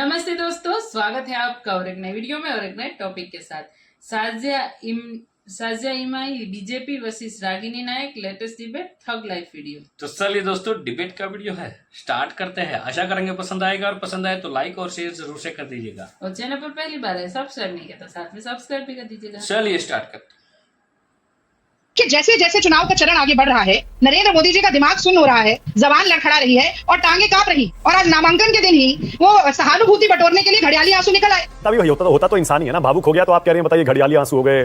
नमस्ते दोस्तों, स्वागत है आपका और एक नए वीडियो में और एक नए टॉपिक के साथ। साजिया इमाई बीजेपी वर्सेस रागिनी नायक लेटेस्ट डिबेट थग लाइव वीडियो। तो चलिए दोस्तों, डिबेट का वीडियो है, स्टार्ट करते हैं। आशा करेंगे पसंद आएगा और पसंद आए तो लाइक और शेयर जरूर से कर दीजिएगा। और चैनल पर पहली बार है, सब्सक्राइब नहीं किया तो साथ में सब्सक्राइब भी कर दीजिएगा। चलिए स्टार्ट करते हैं। कि जैसे जैसे चुनाव का चरण आगे बढ़ रहा है, नरेंद्र मोदी जी का दिमाग सुन्न हो रहा है, जबान लड़खड़ा रही है और टांगे कांप रही। और आज नामांकन के दिन ही वो सहानुभूति बटोरने के लिए घड़ियाली आंसू निकल आए। तभी होता तो इंसान ही है ना। भावुक हो गया तो आप कह रहे हैं बताइए घड़ियाली आंसू हो गए।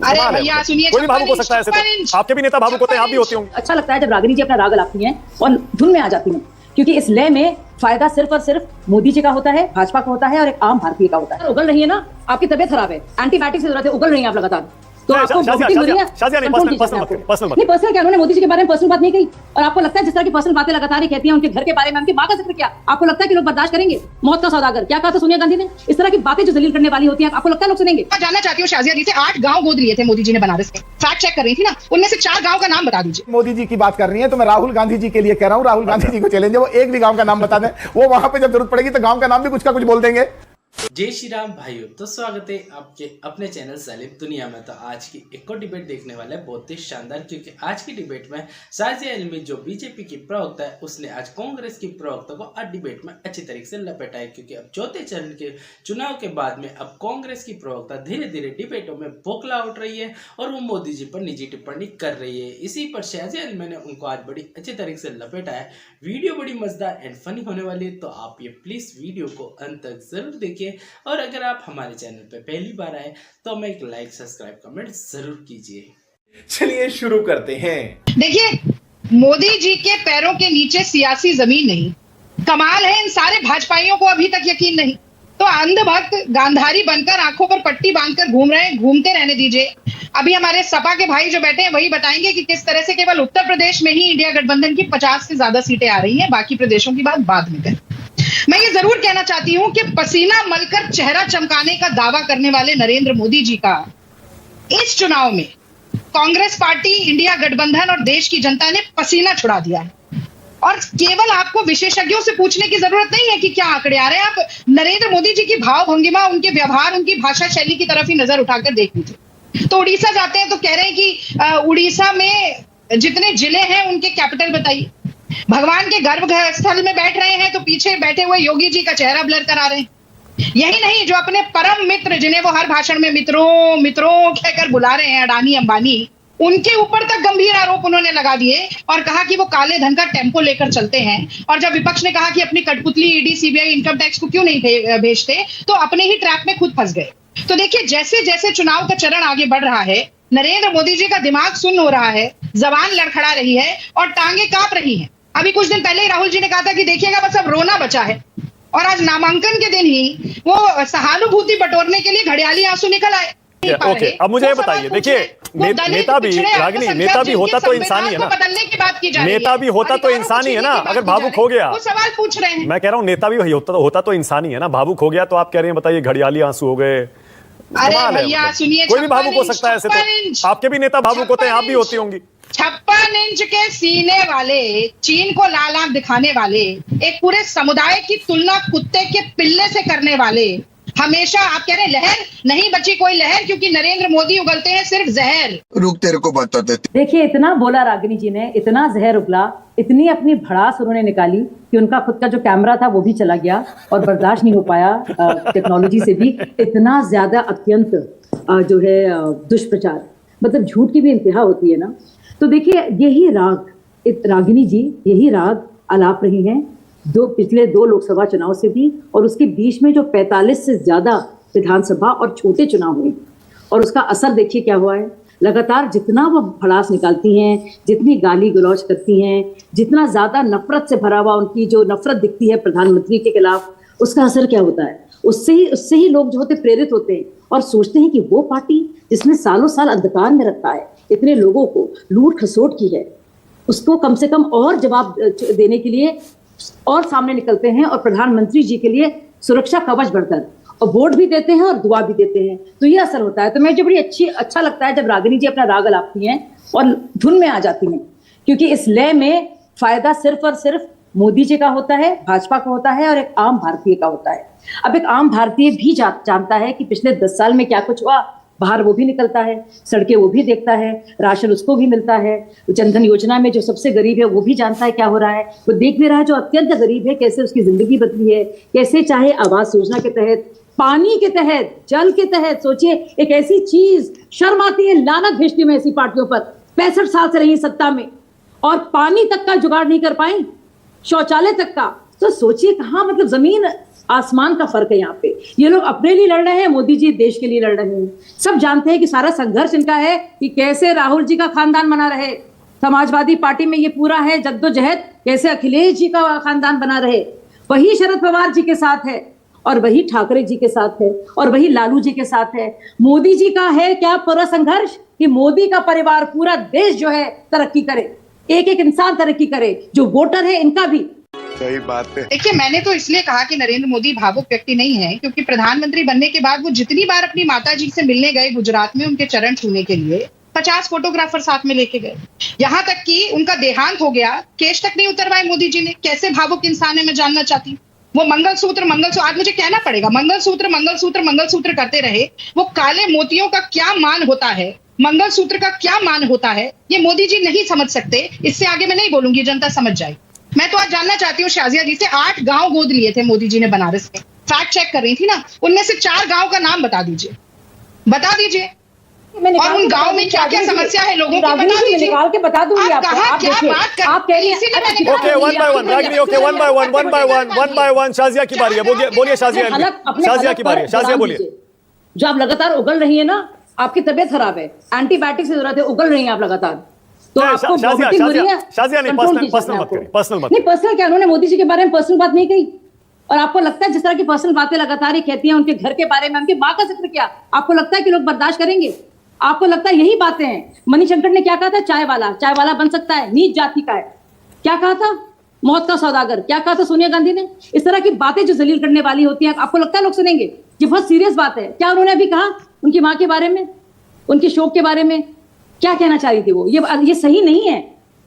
अरे भैया सुनिए, कोई भी भावुक हो सकता है, ऐसे तो आपके भी नेता भावुक होते हैं, आप भी होते होंगे। अच्छा लगता है जब रागिनी जी अपना राग लाती हैं और धुन में आ जाती हैं, क्योंकि इस लय में फायदा सिर्फ और सिर्फ मोदी जी का होता है, भाजपा का होता है और एक आम भारतीय का होता है। उगल रही है ना, आपकी तबीयत खराब है, एंटीबायोटिक की जरूरत है, उगल रही है आप लगातार, तो आपको पर्सनल क्या, उन्होंने मोदी जी के बारे में पर्सनल बात नहीं कही। और आपको लगता है जिस तरह की पर्सनल बातें लगातार ही कहती हैं, उनके घर के बारे में, उनकी मां का जिक्र किया, आपको लगता है कि लोग बर्दाश्त करेंगे? मौत का सौदागर क्या कहा था सोनिया गांधी ने? इस तरह की बातें जो जलील करने वाली होती हैं, आपको लगता है लोग सुनेंगे? मैं जानना चाहती हूँ शाजिया जी से, 8 गाँव गोद लिए थे मोदी जी ने बनारस में, फैक्ट चेक कर रही थी ना, उनमें से 4 गाँव का नाम बता दीजिए। मोदी जी की बात कर रही है तो मैं राहुल गांधी जी के लिए कह रहा हूँ, राहुल गांधी जी को चैलेंज है, वो एक भी गांव का नाम बता दें, वो वहां पे जब जरूरत पड़ेगी तो गांव का नाम भी कुछ का कुछ बोल देंगे। जय श्री राम भाइयों, तो स्वागत है आपके अपने चैनल सलीम दुनिया में। तो आज की एक और डिबेट देखने वाला है, बहुत ही शानदार, क्योंकि आज की डिबेट में साजिया इल्मी जो बीजेपी की प्रवक्ता है, उसने आज कांग्रेस की प्रवक्ता को आज डिबेट में अच्छी तरीके से लपेटा है। क्योंकि अब चौथे चरण के चुनाव के बाद में अब कांग्रेस की प्रवक्ता धीरे धीरे डिबेटों में बौखला उठ रही है और वो मोदी जी पर निजी टिप्पणी कर रही है। इसी पर साजिया इल्मी ने उनको आज बड़ी अच्छी तरीके से लपेटा है। वीडियो बड़ी मजेदार एंड फनी होने वाली है, तो आप ये प्लीज वीडियो को अंत तक जरूर देखिए। और अगर आप हमारे चैनल पे पहली बार आए तो हमें एक लाइक, सब्सक्राइब, कमेंट जरूर कीजिए। चलिए शुरू करते हैं। देखिए, मोदी जी के पैरों के नीचे सियासी जमीन नहीं। कमाल है, इन सारे भाजपाइयों को अभी तक यकीन नहीं। तो अंधभक्त गांधारी बनकर आंखों पर पट्टी बांधकर घूम रहे हैं, घूमते रहने दीजिए। अभी हमारे सपा के भाई जो बैठे हैं वही बताएंगे कि किस तरह से केवल उत्तर प्रदेश में ही इंडिया गठबंधन की 50 से ज्यादा सीटें आ रही हैं, बाकी प्रदेशों की बात बाद में करें। मैं ये जरूर कहना चाहती हूं कि पसीना मलकर चेहरा चमकाने का दावा करने वाले नरेंद्र मोदी जी का इस चुनाव में कांग्रेस पार्टी, इंडिया गठबंधन और देश की जनता ने पसीना छुड़ा दिया है। और केवल आपको विशेषज्ञों से पूछने की जरूरत नहीं है कि क्या आंकड़े आ रहे हैं, आप नरेंद्र मोदी जी की भाव भंगिमा, उनके व्यवहार, उनकी भाषा शैली की तरफ ही नजर उठाकर देख लीजिए। तो उड़ीसा जाते हैं तो कह रहे हैं कि उड़ीसा में जितने जिले हैं उनके कैपिटल बताइए। भगवान के गर्भ स्थल में बैठ रहे हैं तो पीछे बैठे हुए योगी जी का चेहरा ब्लर करा रहे हैं। यही नहीं, जो अपने परम मित्र, जिन्हें वो हर भाषण में मित्रों मित्रों कहकर बुला रहे हैं, अडानी अंबानी, उनके ऊपर तक गंभीर आरोप उन्होंने लगा दिए और कहा कि वो काले धन का टेम्पो लेकर चलते हैं। और जब विपक्ष ने कहा कि अपनी कठपुतली ईडी, सीबीआई, इनकम टैक्स को क्यों नहीं भेजते, तो अपने ही ट्रैप में खुद फंस गए। तो देखिए, जैसे जैसे चुनाव का चरण आगे बढ़ रहा है, नरेंद्र मोदी जी का दिमाग सुन्न हो रहा है, जबान लड़खड़ा रही है और टांगे कांप रही है। अभी कुछ दिन पहले ही राहुल जी ने कहा था कि देखिएगा बस अब रोना बचा है। और आज नामांकन के दिन ही वो सहानुभूति बटोरने के लिए घड़ियाली आंसू निकल आए। ओके, अब मुझे ये बताइए, देखिए नेता भी, रागिनी, नेता भी होता तो इंसान ही है ना। बदलने की बात की जा रही है। नेता भी होता तो इंसान ही है ना। अगर भावुक हो गया, वो सवाल पूछ रहे हैं। मैं कह रहा हूँ नेता भी होता तो इंसान ही है ना। भावुक हो गया तो आप कह रहे हैं बताइए घड़ियाली आंसू हो गए। अरे भैया सुनिए, कोई भी भावुक हो सकता है, ऐसे तो आपके भी नेता भावुक होते हैं, आप भी होती होंगी। 56 इंच के सीने वाले, चीन को लाल आंख दिखाने वाले, एक पूरे समुदाय की तुलना कुत्ते के पिल्ले से करने वाले, हमेशा आप कह रहे हैं लहर नहीं बची कोई लहर, क्योंकि नरेंद्र मोदी उगलते हैं सिर्फ जहर। रुक, तेरे को बताते। देखिए, इतना बोला रागिनी जी ने, इतना जहर उगला, इतनी अपनी भड़ास उन्होंने निकाली कि उनका खुद का जो कैमरा था वो भी चला गया और बर्दाश्त नहीं हो पाया टेक्नोलॉजी से भी। इतना ज्यादा अत्यंत जो है दुष्प्रचार, मतलब झूठ की भी इंतहा होती है ना। तो देखिए, यही रागिनी जी यही राग आलाप रही हैं पिछले 2 लोकसभा चुनाव से भी, और उसके बीच में जो 45 से ज्यादा विधानसभा और छोटे चुनाव हुए, और उसका असर देखिए क्या हुआ है। लगातार जितना वो भड़ास निकालती हैं, जितनी गाली गलौज करती हैं, जितना ज्यादा नफरत से भरा हुआ उनकी जो नफरत दिखती है प्रधानमंत्री के खिलाफ, उसका असर क्या होता है। उससे ही लोग जो होते प्रेरित होते हैं और सोचते हैं कि वो पार्टी जिसने सालों साल अंधकार में रखा है, इतने लोगों को लूट खसोट की है, उसको कम से कम और जवाब देने के लिए और सामने निकलते हैं और प्रधानमंत्री जी के लिए सुरक्षा कवच बढ़कर और वोट भी देते हैं और दुआ भी देते हैं। तो ये असर होता है। तो मुझे बड़ी अच्छा लगता है जब रागिनी जी अपना राग लाती हैं और धुन में आ जाती हैं, क्योंकि इस लय में फायदा सिर्फ और सिर्फ मोदी जी का होता है, भाजपा का होता है और एक आम भारतीय का होता है। अब एक आम भारतीय भी जानता है कि पिछले 10 साल में क्या कुछ हुआ। बाहर वो भी निकलता है, सड़कें वो भी देखता है, राशन उसको भी मिलता है, जनधन योजना में जो सबसे गरीब है वो भी जानता है क्या हो रहा है। वो देख भी रहा है जो अत्यंत गरीब है कैसे उसकी जिंदगी बदली है, कैसे चाहे आवास योजना के तहत, पानी के तहत, जल के तहत। सोचिए एक ऐसी चीज, शर्म आती है, लानत भेजती हूं ऐसी पार्टियों पर। 65 साल से रही सत्ता में और पानी तक का जुगाड़ नहीं कर पाई, शौचालय तक का। तो सोचिए कहाँ मतलब जमीन आसमान का फर्क है यहाँ पे। ये लोग अपने लिए लड़ रहे हैं, मोदी जी देश के लिए लड़ रहे हैं। सब जानते हैं कि सारा संघर्ष इनका है कि कैसे राहुल जी का खानदान बना रहे। समाजवादी पार्टी में ये पूरा है जद्दोजहद, कैसे अखिलेश जी का खानदान बना रहे। वही शरद पवार जी के साथ है और वही ठाकरे जी के साथ है और वही लालू जी के साथ है। मोदी जी का है क्या पूरा संघर्ष कि मोदी का परिवार, पूरा देश जो है तरक्की करे, एक एक इंसान तरक्की करे, जो वोटर है इनका भी। सही बात है। देखिए, मैंने तो इसलिए कहा कि नरेंद्र मोदी भावुक व्यक्ति नहीं है क्योंकि प्रधानमंत्री बनने के बाद वो जितनी बार अपनी माता जी से मिलने गए गुजरात में उनके चरण छूने के लिए, 50 फोटोग्राफर साथ में लेके गए। यहाँ तक कि उनका देहांत हो गया, केश तक नहीं उतरवाए मोदी जी ने। कैसे भावुक इंसान है मैं जानना चाहती हूँ। वो मंगलसूत्र आज मुझे कहना पड़ेगा, मंगलसूत्र करते रहे। वो काले मोतियों का क्या मान होता है, मंगलसूत्र का क्या मान होता है, ये मोदी जी नहीं समझ सकते। इससे आगे मैं नहीं बोलूंगी, जनता समझ जाए। मैं तो आज जानना चाहती हूँ शाजिया जी से, 8 गांव गोद लिए थे मोदी जी ने बनारस में। फैक्ट चेक कर रही थी ना, उनमें से 4 गांव का नाम बता दीजिए। और उन गांव में क्या क्या समस्या है लोगों की बता दीजिए। निकाल के बता दूंगी आप आपको। कहाँ आप क्या देखिए, बात कर आप कह रही हैं okay one by one Ragini, okay one by one Shazia की बारी है। बोलिए शाजिया की बारी है। शाजिया बोलिए। जो आप लगातार उगल रही है ना, आपकी तबीयत खराब है, एंटीबायोटिक की जरूरत है, उगल रही है आप लगातार। तो आपको वोमिटिंग हो रही है। शाजिया नहीं, पर्सनल मत करिए, पर्सनल मत। नहीं पर्सनल क्या, उन्होंने मोदी जी के बारे में पर्सनल बात नहीं कही। और आपको लगता है जिस तरह की पर्सनल बातें लगातार ही कहती हैं, उनके घर के बारे में, उनकी माँ का जिक्र किया, आपको लगता है कि लोग बर्दाश्त करेंगे? आपको लगता है यही बातें हैं? मणिशंकर ने क्या कहा था? चाय वाला बन सकता है, नीच जाति का है। क्या कहा था? मौत का सौदागर। क्या कहा था सोनिया गांधी ने? इस तरह की बातें जो जलील करने वाली होती हैं, आपको लगता है लोग सुनेंगे? ये बहुत सीरियस बात है। क्या उन्होंने अभी कहा उनकी माँ के बारे में, उनके शोक के बारे में? क्या कहना चाह रही थी वो? ये सही नहीं है।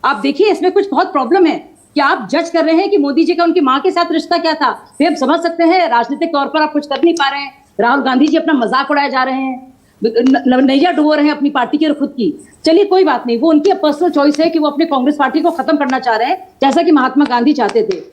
आप देखिए, इसमें कुछ बहुत प्रॉब्लम है कि आप जज कर रहे हैं कि मोदी जी का उनकी माँ के साथ रिश्ता क्या था। फिर हम समझ सकते हैं राजनीतिक तौर पर आप कुछ कर नहीं पा रहे हैं। राहुल गांधी जी अपना मजाक उड़ाए जा रहे हैं, नैया डुबो रहे हैं अपनी पार्टी की और खुद की। चलिए कोई बात नहीं, वो उनकी पर्सनल चॉइस है कि वो अपनी कांग्रेस पार्टी को खत्म करना चाह रहे हैं, जैसा कि महात्मा गांधी चाहते थे।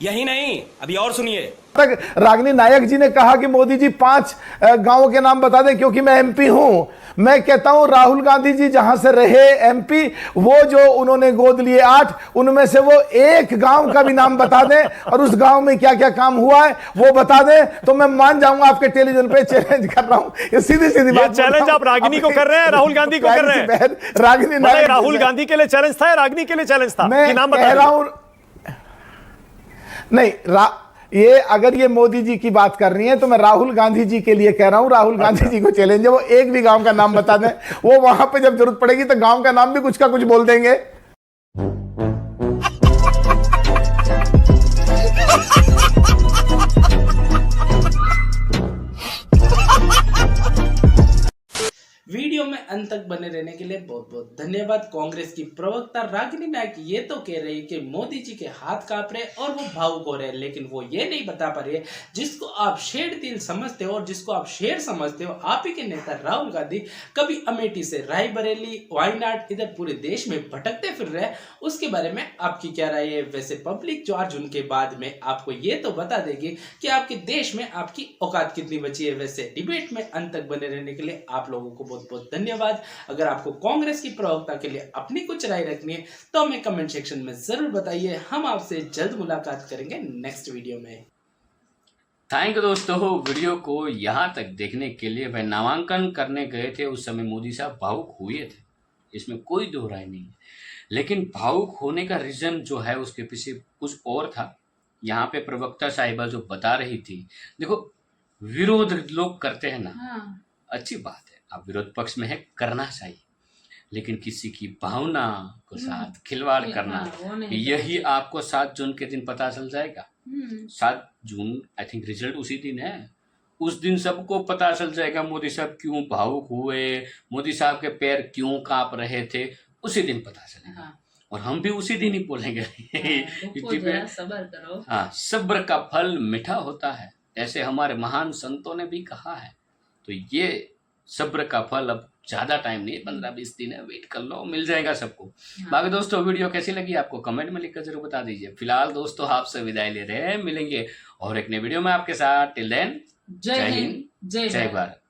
यही नहीं, अभी और सुनिए। तक रागिनी नायक जी ने कहा कि मोदी जी 5 गांवों के नाम बता दें क्योंकि मैं एमपी हूं। मैं कहता हूं राहुल गांधी जी जहां से रहे एमपी, वो जो उन्होंने गोद लिए 8, उनमें से वो एक गांव का भी नाम बता दें और उस गांव में क्या क्या काम हुआ है वो बता दें, तो मैं मान जाऊंगा। आपके टेलीविजन पे चैलेंज कर रहा हूं, ये सीधी बात। चैलेंज आप रागिनी को कर रहे हैं, राहुल गांधी को कर रहे हैं? रागिनी नायक, राहुल गांधी के लिए चैलेंज था या रागिनी के लिए चैलेंज था? मैं नाम कह रहा हूं नहीं, ये अगर ये मोदी जी की बात कर रही है तो मैं राहुल गांधी जी के लिए कह रहा हूं। राहुल गांधी जी को चैलेंज है, वो एक भी गांव का नाम बता दें। वो वहां पे जब जरूरत पड़ेगी तो गांव का नाम भी कुछ का कुछ बोल देंगे। वीडियो में अंत तक बने रहने के लिए बहुत बहुत धन्यवाद। कांग्रेस की प्रवक्ता रागिनी नायक ये तो कह रही है कि मोदी जी के हाथ कांप रहे और वो भावुक हो रहे हैं, लेकिन वो ये नहीं बता पा रही है जिसको आप शेर दिल समझते हो और जिसको आप शेर समझते हो, आप ही के नेता राहुल गांधी कभी अमेठी से रायबरेली, वायनाड, इधर पूरे देश में भटकते फिर रहे हैं। उसके बारे में आपकी क्या राय है? वैसे पब्लिक 4 जून के बाद में आपको ये तो बता देगी कि आपके देश में आपकी औकात कितनी बची है। वैसे डिबेट में अंत तक बने रहने के लिए आप लोगों को बहुत बहुत धन्यवाद। अगर आपको कांग्रेस की प्रवक्ता के लिए अपनी कुछ राय रखनी है तो हमें कमेंट सेक्शन में जरूर बताइए। हम आपसे जल्द मुलाकात करेंगे नेक्स्ट वीडियो में। थैंक यू दोस्तों, वीडियो को यहाँ तक देखने के लिए। वह नामांकन करने गए थे, उस समय मोदी साहब भावुक हुए थे, इसमें कोई दो राय नहीं है। लेकिन भावुक होने का रीज़न जो है उसके पीछे कुछ और था। यहाँ पे प्रवक्ता साहिबा जो बता रही थी, देखो विरोध लोग करते हैं ना, अच्छी बात है, आप विरोध पक्ष में है, करना चाहिए, लेकिन किसी की भावना को साथ खिलवाड़ करना, यही आपको 7 जून के दिन पता चल जाएगा। 7 जून आई थिंक रिजल्ट उसी दिन है। उस दिन सबको पता चल जाएगा मोदी साहब क्यों भावुक हुए, मोदी साहब के पैर क्यों कांप रहे थे, उसी दिन पता चलेगा। और हम भी उसी दिन ही बोलेंगे। रुको जरा, सब्र करो। हाँ, सब्र का फल मीठा होता है, ऐसे हमारे महान संतों ने भी कहा है। तो ये सब्र का फल अब ज्यादा टाइम नहीं, 15-20 दिन है, वेट कर लो, मिल जाएगा सबको। बाकी दोस्तों वीडियो कैसी लगी आपको कमेंट में लिखकर जरूर बता दीजिए। फिलहाल दोस्तों आपसे विदाई ले रहे हैं, मिलेंगे और एक नए वीडियो में आपके साथ। टिल देन, जय हिंद, जय भारत।